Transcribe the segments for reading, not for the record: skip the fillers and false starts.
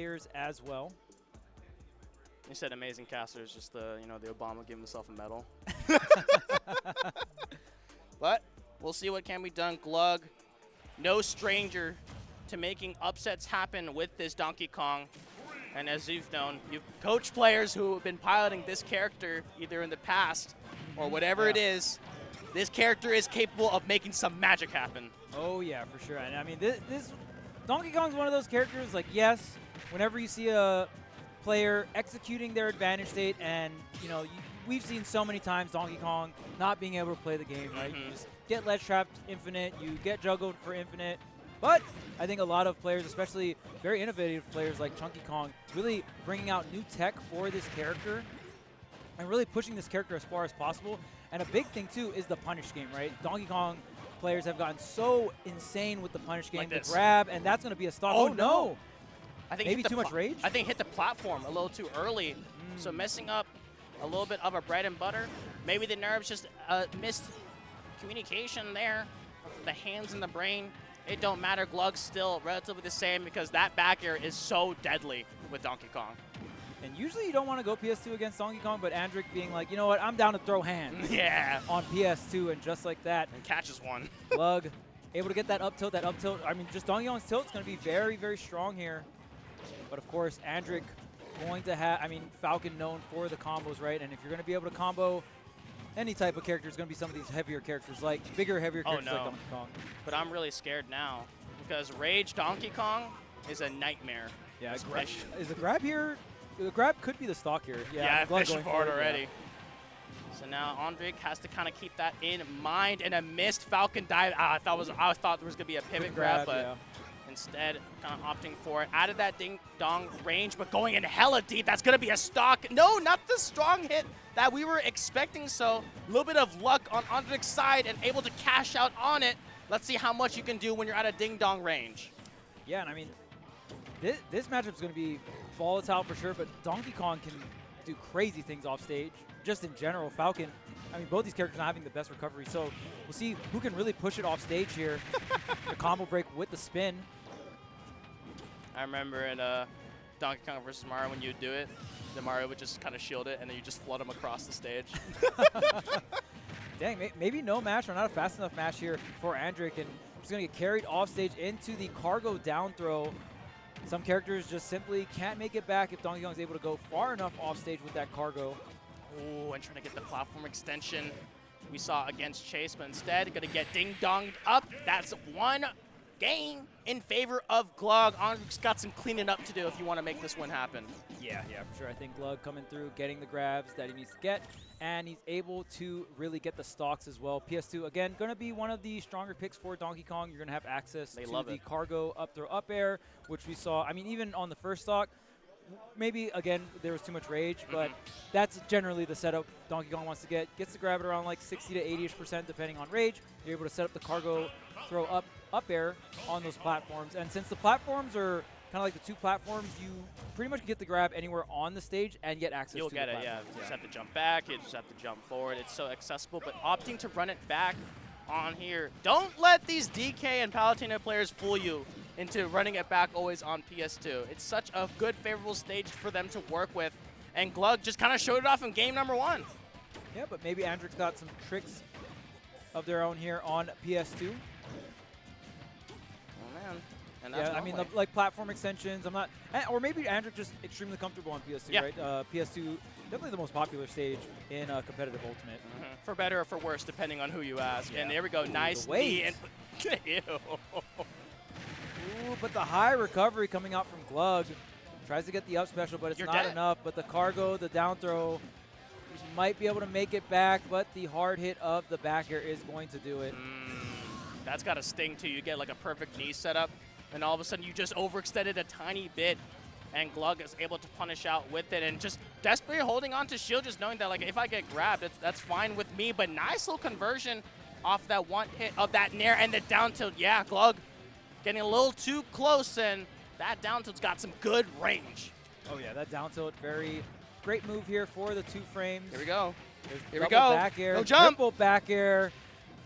players as well. You said amazing caster is just the, the Obama giving himself a medal. But we'll see what can be done. Glug, no stranger to making upsets happen with this Donkey Kong. And as you've known, you've coached players who have been piloting this character either in the past or whatever it is. This character is capable of making some magic happen. Oh, yeah, for sure. And I mean, this Donkey Kong's one of those characters, like, yes, whenever you see a player executing their advantage state, and, we've seen so many times Donkey Kong not being able to play the game, right? You just get ledge trapped infinite, you get juggled for infinite. But I think a lot of players, especially very innovative players like Chunky Kong, really bringing out new tech for this character and really pushing this character as far as possible. And a big thing, too, is the punish game, right? Donkey Kong players have gotten so insane with the punish game, the grab, and that's going to be a stock. Oh, no. I think maybe too much rage? I think hit the platform a little too early. So messing up a little bit of our bread and butter. Maybe the nerves just missed communication there. The hands and the brain. It don't matter. Glug's still relatively the same because that back air is so deadly with Donkey Kong. And usually you don't want to go PS2 against Donkey Kong, but Andrik being like, you know what, I'm down to throw hands. Yeah. On PS2, and just like that. And catches one. Glug able to get that up tilt. I mean, just Donkey Kong's tilt is going to be very, very strong here. But of course, Andrik going to have, Falcon known for the combos, right? And if you're going to be able to combo any type of character, is going to be some of these heavier characters, like bigger, heavier characters like Donkey Kong. But I'm really scared now because Rage Donkey Kong is a nightmare. Yeah, is the grab here? The grab could be the stock here. Yeah, fishing for it already. Yeah. So now Andrik has to kind of keep that in mind, and a missed Falcon dive. I thought there was going to be a pivot grab, but instead kind of opting for it. Out of that ding-dong range, but going in hella deep. That's going to be a stock. No, not the strong hit that we were expecting. So a little bit of luck on Andrik's side and able to cash out on it. Let's see how much you can do when you're at a ding-dong range. Yeah, and I mean, this matchup is going to be volatile for sure, but Donkey Kong can do crazy things off stage. Just in general, Falcon, both these characters are not having the best recovery, so we'll see who can really push it off stage here. The combo break with the spin. I remember in Donkey Kong versus Mario when you do it, the Mario would just kind of shield it, and then you just flood him across the stage. Dang, maybe no match or not a fast enough match here for Andrik, and he's going to get carried off stage into the cargo down throw. Some characters just simply can't make it back if Donkey Kong's able to go far enough off stage with that cargo. Oh, and trying to get the platform extension we saw against Chase, but instead going to get ding-donged up. That's one game in favor of Glug. Andrik's got some cleaning up to do if you want to make this one happen. Yeah, for sure. I think Glug coming through, getting the grabs that he needs to get, and he's able to really get the stocks as well. PS2, again, going to be one of the stronger picks for Donkey Kong. You're going to have access to the cargo up throw up air, which we saw, even on the first stock, maybe, again, there was too much rage, but that's generally the setup Donkey Kong wants to get. Gets to grab it around like 60 to 80% depending on rage. You're able to set up the cargo throw up air on those platforms. And since the platforms are kind of like the two platforms, you pretty much get the grab anywhere on the stage and get access to the platform. You'll get it, yeah. You just have to jump back. You just have to jump forward. It's so accessible, but opting to run it back on here. Don't let these DK and Palutena players fool you into running it back always on PS2. It's such a good, favorable stage for them to work with, and Glug just kind of showed it off in game number 1. Yeah, but maybe Andrik's got some tricks of their own here on PS2. Oh, man. And that's like platform extensions. Or maybe Andrik just extremely comfortable on PS2, right? PS2, definitely the most popular stage in competitive Ultimate. For better or for worse, depending on who you ask. Yeah. And there we go. Nice knee. Ew. Ooh, but the high recovery coming out from Glug. Tries to get the up special, but it's not enough. But the cargo, the down throw, might be able to make it back, but the hard hit of the back air is going to do it. That's got to sting, too. You get like a perfect knee setup, and all of a sudden you just overextended a tiny bit, and Glug is able to punish out with it, and just desperately holding on to shield, just knowing that like if I get grabbed, that's fine with me. But nice little conversion off that one hit of that nair and the down tilt. Yeah, Glug getting a little too close, and that down tilt's got some good range. Oh yeah, that down tilt, very great move here for the 2 frames. Here we go. Here we go. Back air, no jump. Triple back air.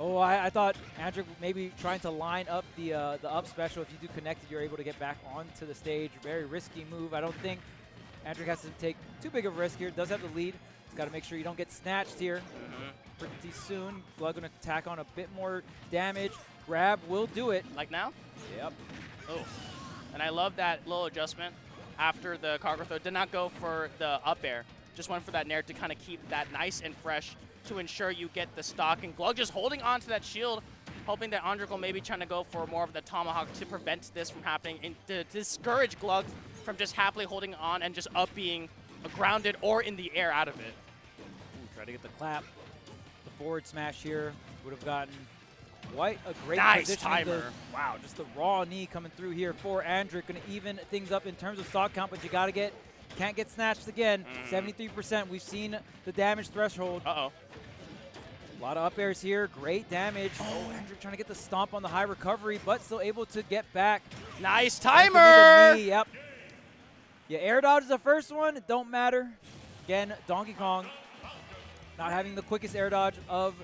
Oh, I thought Andrik maybe trying to line up the up special. If you do connect it, you're able to get back onto the stage. Very risky move. I don't think Andrik has to take too big of a risk here. Does have the lead. He's got to make sure you don't get snatched here pretty soon. Glug going to tack on a bit more damage. Grab will do it. Like now? Yep. Oh. And I love that little adjustment after the cargo throw. Did not go for the up air. Just went for that nair to kind of keep that nice and fresh to ensure you get the stock. And Glug just holding on to that shield, hoping that Andrik will maybe trying to go for more of the tomahawk to prevent this from happening and to discourage Glug from just happily holding on and just up being grounded or in the air out of it. Ooh, try to get the clap. The forward smash here would have gotten quite a great nice position. timer. Wow, just the raw knee coming through here for Andrik. Going to even things up in terms of stock count, but you got to get, can't get snatched again. 73%. We've seen the damage threshold. Uh-oh. A lot of up airs here. Great damage. Oh, Andrik trying to get the stomp on the high recovery, but still able to get back. Nice timer. Knee, yep. Yeah, air dodge is the first one. It don't matter. Again, Donkey Kong not having the quickest air dodge of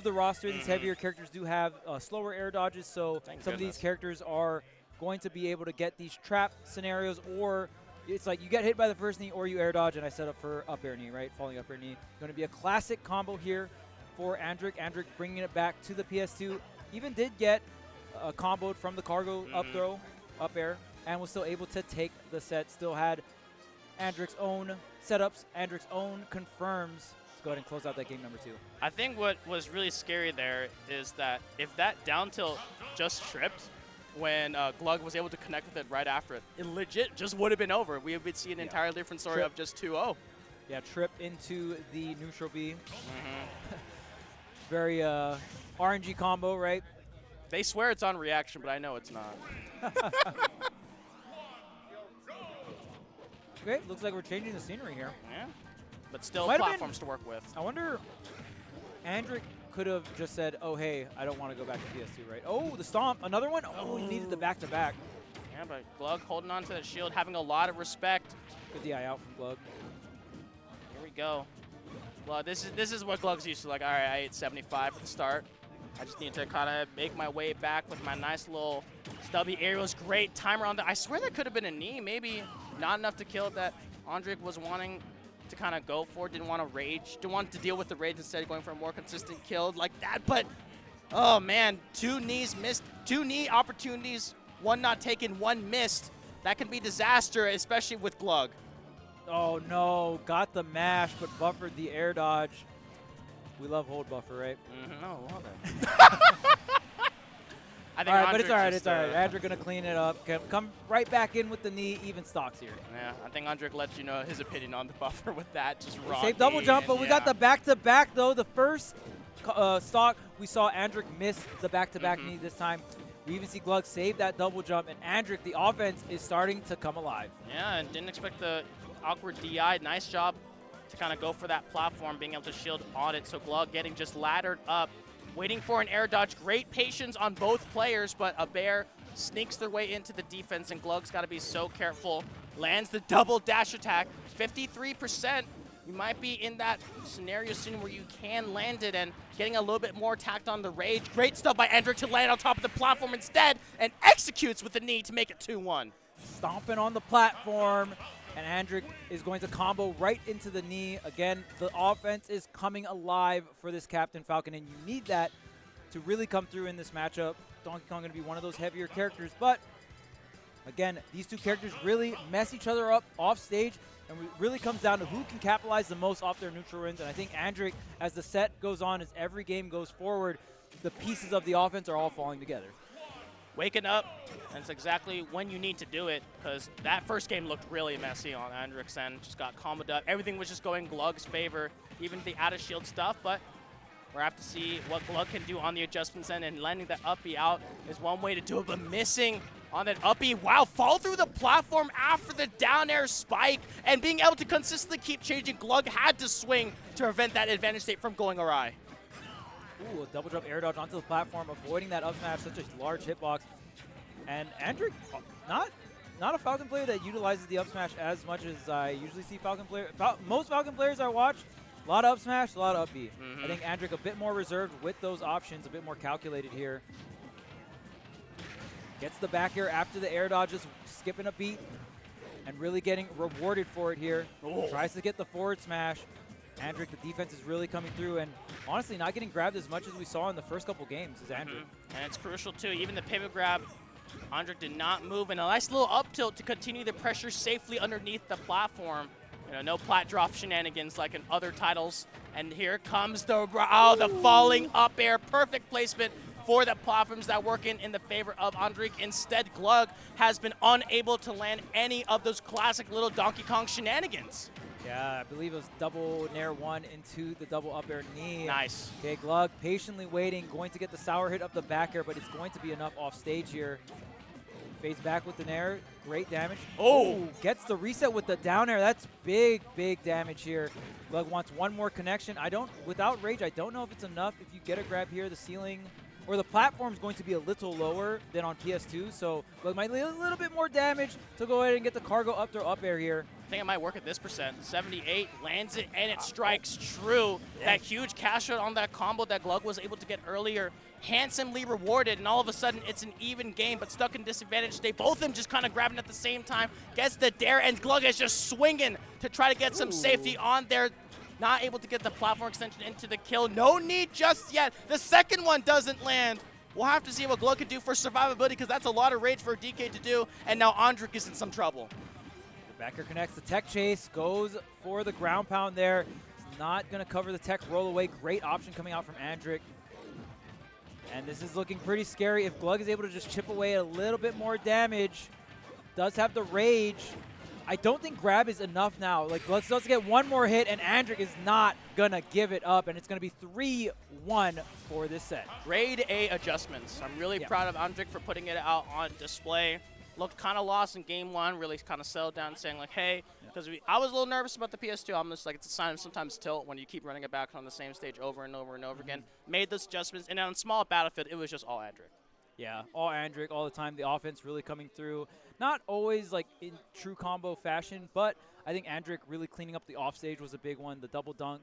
the roster. These heavier characters do have slower air dodges, so some of these characters are going to be able to get these trap scenarios, or it's like you get hit by the first knee or you air dodge, and I set up for up air knee, right? Falling up air knee. Going to be a classic combo here for Andrik. Andrik bringing it back to the PS2. Even did get comboed from the cargo up throw, up air, and was still able to take the set. Still had Andrik's own setups, Andrik's own confirms. Let's go ahead and close out that game number 2. I think what was really scary there is that if that down tilt just tripped when Glug was able to connect with it right after it, it legit just would have been over. We would see an entirely different story of just 2-0. Yeah, trip into the neutral B. Very RNG combo, right? They swear it's on reaction, but I know it's not. Okay, looks like we're changing the scenery here. Yeah, but still Might platforms to work with. I wonder, Andrik could have just said, oh, hey, I don't want to go back to PS2, right? Oh, the stomp, another one. Oh, he needed the back-to-back. Yeah, but Glug holding on to that shield, having a lot of respect. Good DI out from Glug. Here we go. Well, this is what Glug's used to. Like, all right, I ate 75 at the start. I just need to kind of make my way back with my nice little stubby aerials. Great timer on that. I swear that could have been a knee. Maybe not enough to kill that Andrik was wanting to kind of go for. Didn't want to rage. Didn't want to deal with the rage, instead going for a more consistent kill like that. But, oh, man, 2 knees missed. 2 knee opportunities. 1 not taken, 1 missed. That can be disaster, especially with Glug. Oh, no. Got the mash, but buffered the air dodge. We love hold buffer, right? Oh, love it. I think all right, but it's all right. just, It's all right. Andrik going to clean it up. Come right back in with the knee. Even stocks here. Yeah, I think Andrik lets you know his opinion on the buffer with that. Just raw. Save double jump, but we got the back-to-back, though. The first stock, we saw Andrik miss the back-to-back knee this time. We even see Glug save that double jump, and Andrik, the offense, is starting to come alive. Yeah, and didn't expect the awkward DI. Nice job to kind of go for that platform, being able to shield on it. So Glug getting just laddered up, waiting for an air dodge. Great patience on both players, but a bear sneaks their way into the defense, and Glug's got to be so careful. Lands the double dash attack. 53%. You might be in that scenario soon where you can land it, and getting a little bit more tacked on the rage. Great stuff by Andrik to land on top of the platform instead, and executes with the knee to make it 2-1. Stomping on the platform. And Andrik is going to combo right into the knee. Again, the offense is coming alive for this Captain Falcon, and you need that to really come through in this matchup. Donkey Kong going to be one of those heavier characters, but again, these 2 characters really mess each other up off stage, and it really comes down to who can capitalize the most off their neutral wins. And I think Andrik, as the set goes on, as every game goes forward, the pieces of the offense are all falling together. Waking up, and it's exactly when you need to do it, because that first game looked really messy on Andrik's end. Just got comboed up. Everything was just going Glug's favor, even the out-of-shield stuff, but we'll have to see what Glug can do on the adjustments end, and landing that uppie out is one way to do it, but missing on that uppie. Wow, fall through the platform after the down air spike, and being able to consistently keep changing. Glug had to swing to prevent that advantage state from going awry. Ooh, a double jump air dodge onto the platform, avoiding that up smash, such a large hitbox. And Andrik, not a Falcon player that utilizes the up smash as much as I usually see Falcon player. Most Falcon players I watch A lot of up smash, a lot of up B. I think Andrik a bit more reserved with those options, a bit more calculated here. Gets the back air after the air dodge, just skipping a beat and really getting rewarded for it here. Tries to get the forward smash. Andrik, the defense is really coming through, and honestly not getting grabbed as much as we saw in the first couple games is Andrik. And it's crucial too, even the pivot grab, Andrik did not move, and a nice little up tilt to continue the pressure safely underneath the platform. You know, no plat drop shenanigans like in other titles. And here comes the falling up air, perfect placement for the platforms that work in the favor of Andrik. Instead, Glug has been unable to land any of those classic little Donkey Kong shenanigans. Yeah, I believe it was double nair one into the double up air knee. Nice. Okay, Glug patiently waiting, going to get the sour hit of the back air, but it's going to be enough off stage here. Fades back with the nair, great damage. Oh, gets the reset with the down air. That's big, big damage here. Glug wants one more connection. Without rage, I don't know if it's enough. If you get a grab here, the ceiling or the platform is going to be a little lower than on PS2, so Glug might need a little bit more damage to go ahead and get the cargo up throw up air here. I think it might work at this percent. 78 lands it, and it strikes true. That huge cash out on that combo that Glug was able to get earlier, handsomely rewarded, and all of a sudden it's an even game, but stuck in disadvantage state. Both of them just kind of grabbing at the same time. Gets the dare, and Glug is just swinging to try to get some safety on there. Not able to get the platform extension into the kill. No need just yet. The second one doesn't land. We'll have to see what Glug can do for survivability, because that's a lot of rage for DK to do, and now Andrik is in some trouble. The backer connects the tech chase, goes for the ground pound there. It's not going to cover the tech roll away. Great option coming out from Andrik. And this is looking pretty scary. If Glug is able to just chip away a little bit more damage, does have the rage. I don't think grab is enough now. Like, Glug does get one more hit, and Andrik is not going to give it up, and it's going to be 3-1 for this set. Grade A adjustments. I'm really proud of Andrik for putting it out on display. Looked kind of lost in game one, really kind of settled down, saying like, hey, because I was a little nervous about the PS2. I'm just like, it's a sign of sometimes tilt when you keep running it back on the same stage over and over and over again. Made those adjustments, and on small Battlefield, it was just all Andrik. Yeah, all Andrik all the time. The offense really coming through. Not always like in true combo fashion, but I think Andrik really cleaning up the offstage was a big one. The double dunk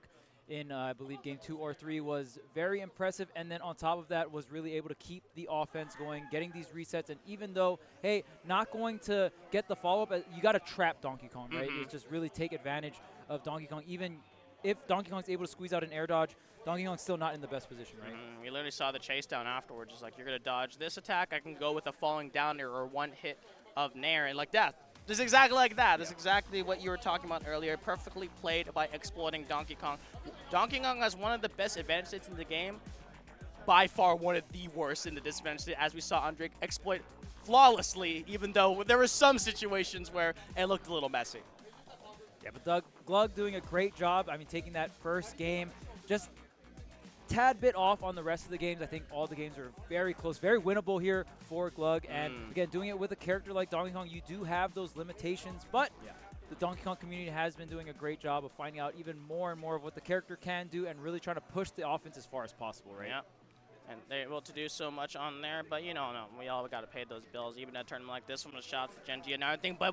in, I believe, game 2 or 3 was very impressive. And then on top of that was really able to keep the offense going, getting these resets. And even though, hey, not going to get the follow-up, you got to trap Donkey Kong, right? It's just really take advantage of Donkey Kong. Even if Donkey Kong's able to squeeze out an air dodge, Donkey Kong's still not in the best position, right? We literally saw the chase down afterwards. Just like, you're going to dodge this attack, I can go with a falling down air or one hit of nair, and like that. Just exactly like that. That's exactly what you were talking about earlier. Perfectly played by exploiting Donkey Kong. Donkey Kong has one of the best advantage states in the game. By far one of the worst in the disadvantage state, as we saw Andrik exploit flawlessly, even though there were some situations where it looked a little messy. Yeah, but Glug doing a great job. I mean, taking that first game, just tad bit off on the rest of the games. I think all the games are very close, very winnable here for Glug. And again, doing it with a character like Donkey Kong, you do have those limitations, but the Donkey Kong community has been doing a great job of finding out even more and more of what the character can do and really trying to push the offense as far as possible, right? Yeah. And they're able to do so much on there, but you know, we all got to pay those bills. Even at a tournament like this one, with shots to Gen.G and everything. But